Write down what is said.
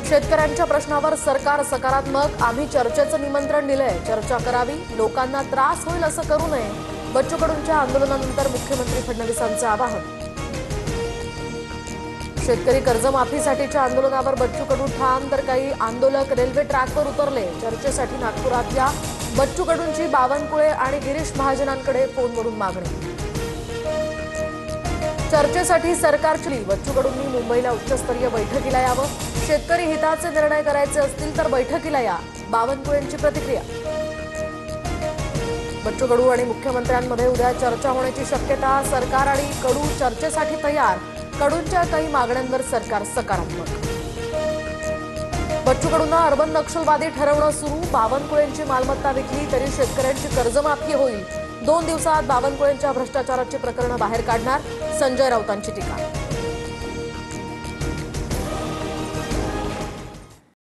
शेतकऱ्यांच्या प्रश्नावर सरकार सकारात्मक, आम्ही चर्चेचं निमंत्रण दिलंय, चर्चा करावी, लोकांना त्रास होईल असं करू नये. बच्चू कडूंच्या आंदोलनानंतर मुख्यमंत्री फडणवीसांचं आवाहन. शेतकरी कर्जमाफीसाठीच्या आंदोलनावर बच्चू कडू ठाम, तर काही आंदोलक रेल्वे ट्रॅकवर उतरले. चर्चेसाठी नागपुरातल्या बच्चू कडूंची बावनकुळे आणि गिरीश महाजनांकडे फोनवरून मागणी. चर्चेसाठी सरकारची बच्चू कडूंनी मुंबईला उच्चस्तरीय बैठकीला यावं. शेतकरी हिताचे निर्णय करायचे असतील तर बैठकीला या, बावनकुळेंची प्रतिक्रिया. बच्चू कडू आणि मुख्यमंत्र्यांमध्ये उद्या चर्चा होण्याची शक्यता. सरकार आणि कडू चर्चेसाठी तयार. कडूंच्या काही मागण्यांवर सरकार सकारात्मक. बच्चू कडूंना अर्बन नक्षलवादी ठरवणं सुरू. बावनकुळेंची मालमत्ता विकली तरी शेतकऱ्यांची कर्जमाफी होईल. 2 दिवसात बावनकुळेंच्या भ्रष्टाचाराची प्रकरणं बाहेर काढणार. संजय राऊतांची टीका.